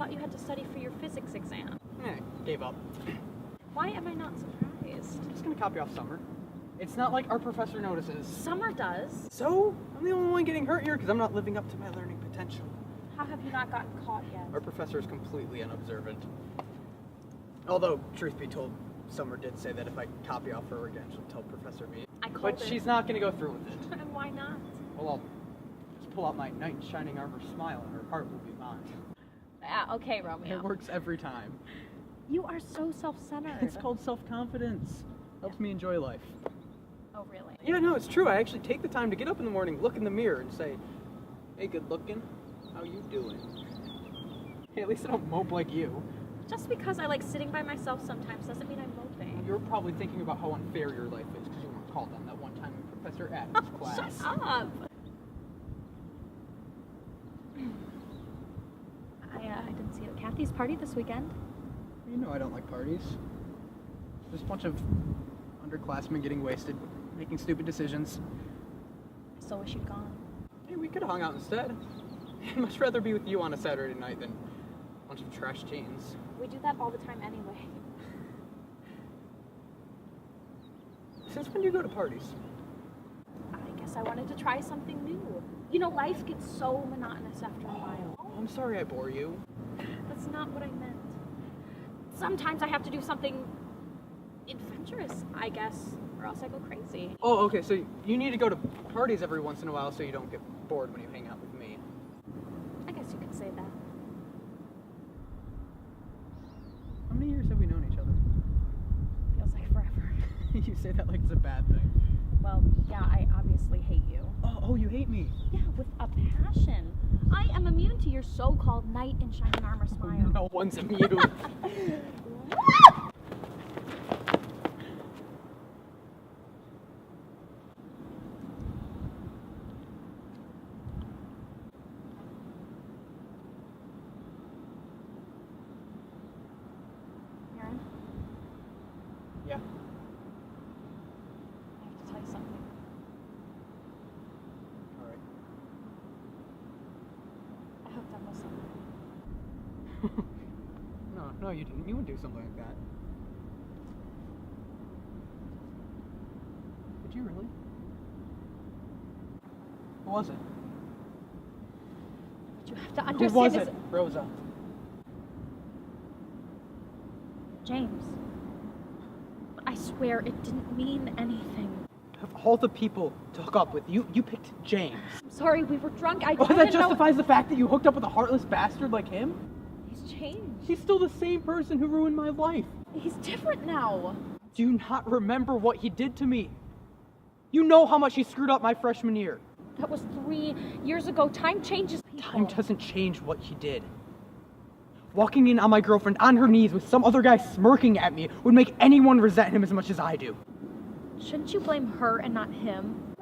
thought you had to study for your physics exam. Gave up. Why am I not surprised? I'm just gonna copy off Summer. It's not like our professor notices. Summer does. So, I'm the only one getting hurt here because I'm not living up to my learning potential. How have you not gotten caught yet? Our professor is completely unobservant. Although, truth be told, Summer did say that if I copy off her again, she'll tell Professor B. But she's not gonna go through with it. And why not? Well, I'll just pull out my knight in shining armor smile and her heart will be mine. Okay, Romeo. It works every time. You are so self-centered. It's called self-confidence. Helps me enjoy life. Oh, really? Yeah, no, it's true. I actually take the time to get up in the morning, look in the mirror, and say, "Hey, good looking, how you doing?" Hey, at least I don't mope like you. Just because I like sitting by myself sometimes doesn't mean I'm moping. You're probably thinking about how unfair your life is because you weren't called on that one time in Professor Adams' class. Shut up! I didn't see you at Kathy's party this weekend. You know I don't like parties. Just a bunch of underclassmen getting wasted, making stupid decisions. I still wish you'd gone. Hey, we could have hung out instead. I'd much rather be with you on a Saturday night than a bunch of trash teens. We do that all the time anyway. Since when do you go to parties? I guess I wanted to try something new. You know, life gets so monotonous after a while. I'm sorry I bore you. That's not what I meant. Sometimes I have to do something adventurous, I guess, or else I go crazy. Oh, okay, so you need to go to parties every once in a while so you don't get bored when you hang out with me. I guess you could say that. How many years have we known each other? Feels like forever. You say that like it's a bad thing. Well, yeah, I obviously hate you. Oh, you hate me? Yeah, with a passion. I am immune to your so-called knight in shining armor smile. No one's immune. Aaron? Yeah. I have to tell you something. All right. I hooked up with someone. No, you didn't. You wouldn't do something like that. Did you really? Who was it? But you have to Who understand was this. it? Rosa. James. But I swear it didn't mean anything. Of all the people to hook up with, you picked James. I'm sorry, we were drunk. I Oh, didn't that know. justifies the fact that you hooked up with a heartless bastard like him? He's changed. He's still the same person who ruined my life. He's different now. Do you not remember what he did to me? You know how much he screwed up my freshman year. That was 3 years ago. Time changes people. Time doesn't change what he did. Walking in on my girlfriend on her knees with some other guy smirking at me would make anyone resent him as much as I do. Shouldn't you blame her and not him?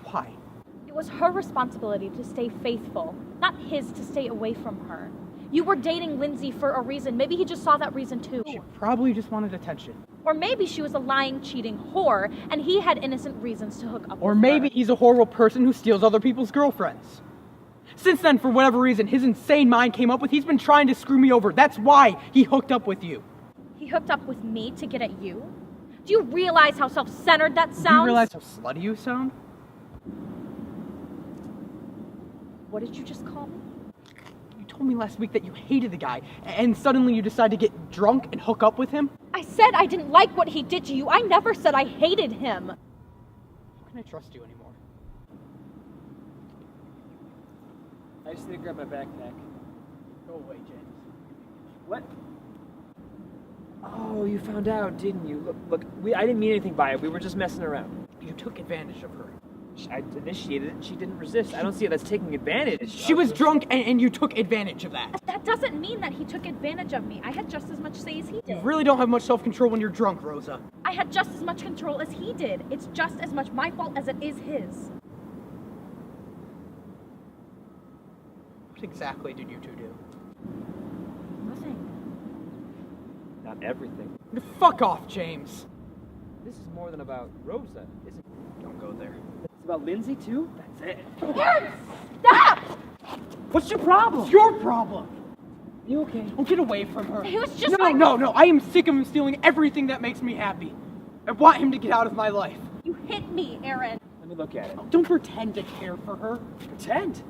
Why? It was her responsibility to stay faithful, not his to stay away from her. You were dating Lindsay for a reason. Maybe he just saw that reason too. She probably just wanted attention. Or maybe she was a lying, cheating whore, and he had innocent reasons to hook up Or with maybe her. he's a horrible person who steals other people's girlfriends. Since then, for whatever reason, his insane mind came up with, he's been trying to screw me over. That's why he hooked up with you. He hooked up with me to get at you? Do you realize how self-centered that sounds? Do you realize how slutty you sound? What did you just call me? You told me last week that you hated the guy, and suddenly you decide to get drunk and hook up with him? I said I didn't like what he did to you. I never said I hated him. How can I trust you anymore? I just need to grab my backpack. Go away, James. What? Oh, you found out, didn't you? Look, I didn't mean anything by it. We were just messing around. You took advantage of her. I initiated it, and she didn't resist. I don't see it as taking advantage. She was drunk, and you took advantage of that. That doesn't mean that he took advantage of me. I had just as much say as he You did. really don't have much self-control when you're drunk, Rosa. I had just as much control as he did. It's just as much my fault as it is his. What exactly did you two do? Nothing. Not everything. Fuck off, James. This is more than about Rosa, isn't it? Don't go there. It's about Lindsay, too? That's it. Aaron, stop! What's your problem? It's your problem. You okay? Oh, get away from her. It was just No. I am sick of him stealing everything that makes me happy. I want him to get out of my life. You hit me, Aaron. Let me look at it. Oh, don't pretend to care for her. Pretend?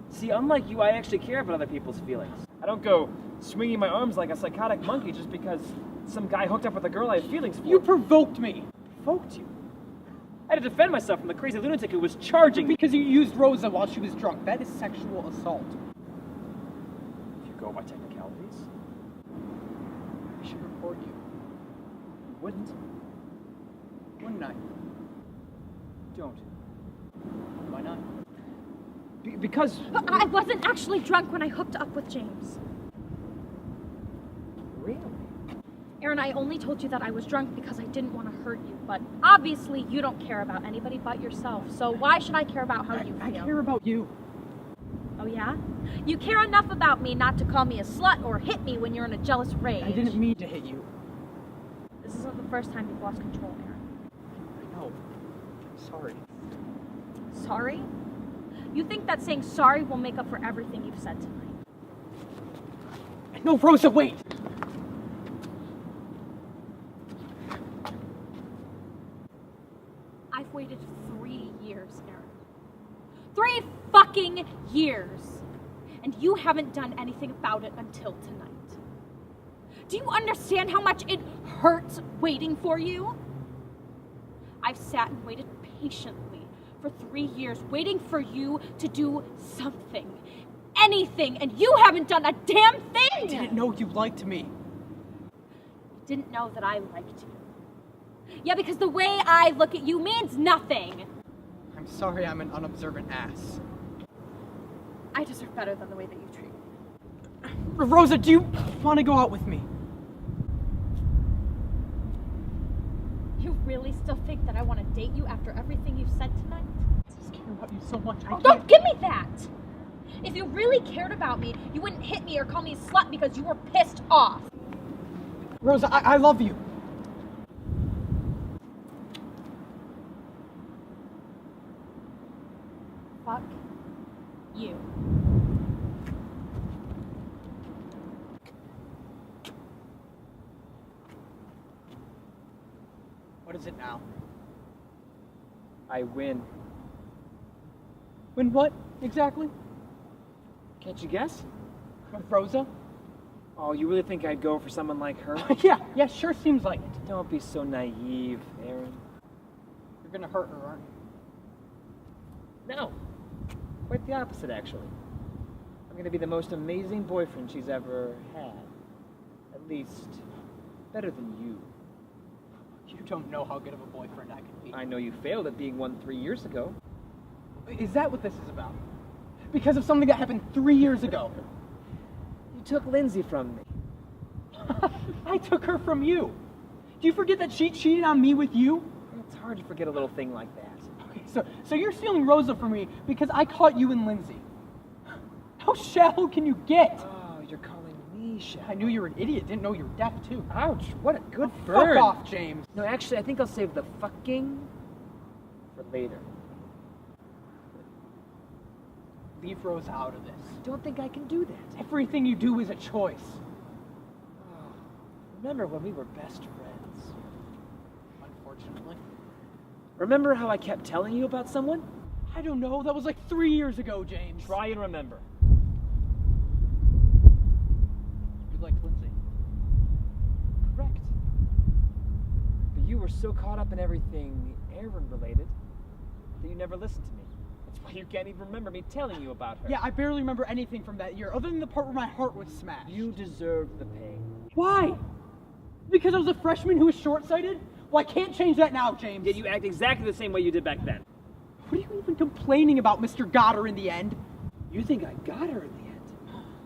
See, unlike you, I actually care about other people's feelings. I don't go swinging my arms like a psychotic monkey just because some guy hooked up with a girl I have feelings for. You provoked me. Provoked you? I had to defend myself from the crazy lunatic who was charging me. Because you used Rosa while she was drunk. That is sexual assault. If you go by technicalities, I should report you. you wouldn't. Wouldn't I? Don't. Why not? Because... I wasn't actually drunk when I hooked up with James. Really? Aaron, I only told you that I was drunk because I didn't want to hurt you, but obviously you don't care about anybody but yourself, so why should I care about how you feel? I care about you. Oh yeah? You care enough about me not to call me a slut or hit me when you're in a jealous rage. I didn't mean to hit you. This isn't the first time you've lost control, Aaron. I know. I'm sorry. Sorry? You think that saying sorry will make up for everything you've said tonight? No, Rosa, wait! I've waited 3 years, Aaron. 3 fucking years! And you haven't done anything about it until tonight. Do you understand how much it hurts waiting for you? I've sat and waited patiently for 3 years, waiting for you to do something. Anything, and you haven't done a damn thing! I didn't know you liked me. Didn't know that I liked you. Yeah, because the way I look at you means nothing. I'm sorry I'm an unobservant ass. I deserve better than the way that you treat me. Rosa, do you want to go out with me? You really still think that I want to date you after everything you've said tonight? I just care about you so much. I can't. Don't give me that! If you really cared about me, you wouldn't hit me or call me a slut because you were pissed off. Rosa, I love you. Fuck you. What is it now? I win. When what, exactly? Can't you guess? With Rosa? Oh, you really think I'd go for someone like her? Yeah, sure seems like it. Don't be so naive, Aaron. You're gonna hurt her, aren't you? No. Quite the opposite, actually. I'm gonna be the most amazing boyfriend she's ever had. At least, better than you. You don't know how good of a boyfriend I could be. I know you failed at being one 3 years ago. Is that what this is about? Because of something that happened 3 years ago. You took Lindsay from me. I took her from you. Do you forget that she cheated on me with you? It's hard to forget a little thing like that. Okay, so you're stealing Rosa from me because I caught you and Lindsay. How shallow can you get? Oh, you're calling me shallow. I knew you were an idiot, didn't know you were deaf too. Ouch, what a good burn. Fuck off, James. No, actually, I think I'll save the fucking for later. Leave Rosa out of this. I don't think I can do that. Everything you do is a choice. Oh, remember when we were best friends? Unfortunately. Remember how I kept telling you about someone? I don't know, that was like 3 years ago, James. Try and remember. You liked Lindsay. Correct. But you were so caught up in everything Aaron related that you never listened to me. That's why you can't even remember me telling you about her. Yeah, I barely remember anything from that year, other than the part where my heart was smashed. You deserve the pain. Why? Because I was a freshman who was short-sighted? Well, I can't change that now, James. Yet you act exactly the same way you did back then. What are you even complaining about, Mr. Got her in the end? You think I got her in the end?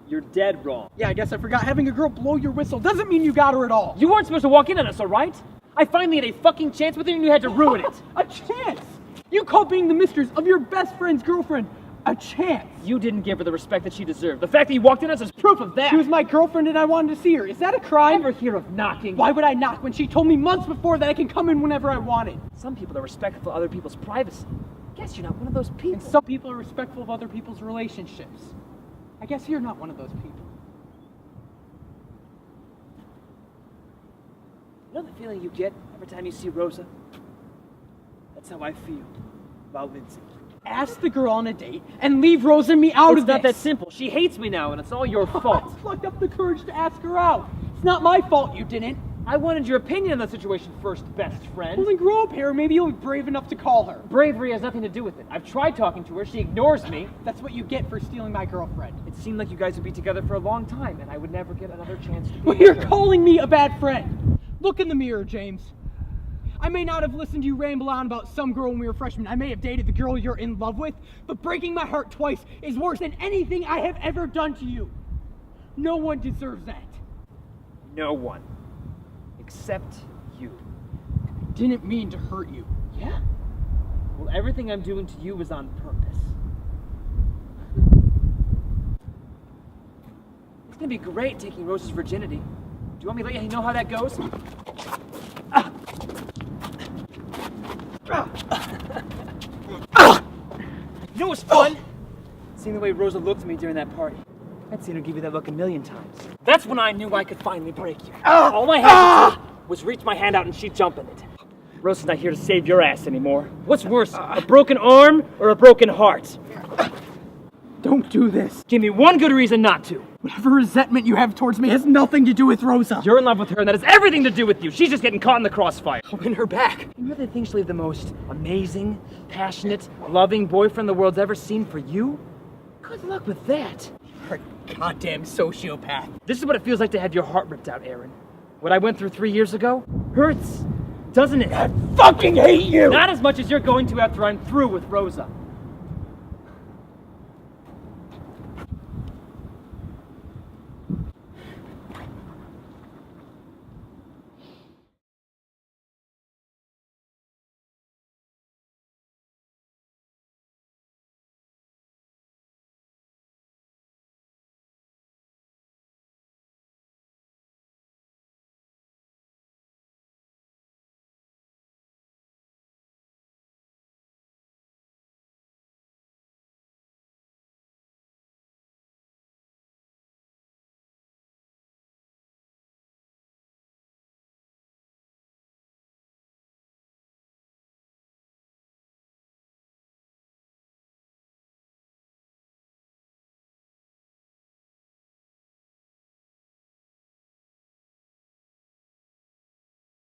You're dead wrong. Yeah, I guess I forgot having a girl blow your whistle doesn't mean you got her at all. You weren't supposed to walk in on us, alright? I finally had a fucking chance with her and you had to ruin it. A chance? You call being the mistress of your best friend's girlfriend a chance. You didn't give her the respect that she deserved. The fact that you walked in on us is proof of that. She was my girlfriend and I wanted to see her. Is that a crime? Never hear of knocking. Why would I knock when she told me months before that I can come in whenever I wanted? Some people are respectful of other people's privacy. Guess you're not one of those people. And some people are respectful of other people's relationships. I guess you're not one of those people. You know the feeling you get every time you see Rosa? That's how I feel about Lindsay. Ask the girl on a date and leave Rosa and me out It's of this. not that simple. She hates me now, and it's all your I fault. plucked up the courage to ask her out. It's not my fault you didn't. I wanted your opinion on the situation first, best friend. Well, then grow up here. Maybe you'll be brave enough to call her. Bravery has nothing to do with it. I've tried talking to her. She ignores me. That's what you get for stealing my girlfriend. It seemed like you guys would be together for a long time, and I would never get another chance to be Well, with you're her. calling me a bad friend. Look in the mirror, James. I may not have listened to you ramble on about some girl when we were freshmen. I may have dated the girl you're in love with, but breaking my heart twice is worse than anything I have ever done to you. No one deserves that. No one. Except you. Didn't mean to hurt you. Yeah? Well, everything I'm doing to you is on purpose. It's gonna be great taking Rose's virginity. Do you want me to let you know how that goes? You know what's fun? Seeing the way Rosa looked at me during that party. I'd seen her give you that look a million times. That's when I knew I could finally break you. All I had to do was reach my hand out and she'd jump in it. Rosa's not here to save your ass anymore. What's worse, a broken arm or a broken heart? Don't do this. Give me one good reason not to. Whatever resentment you have towards me has nothing to do with Rosa. You're in love with her and that has everything to do with you. She's just getting caught in the crossfire. I'll win her back. You really think she'll leave the most amazing, passionate, loving boyfriend the world's ever seen for you? Good luck with that. You're a goddamn sociopath. This is what it feels like to have your heart ripped out, Aaron. What I went through 3 years ago hurts, doesn't it? I fucking hate you! Not as much as you're going to after I'm through with Rosa.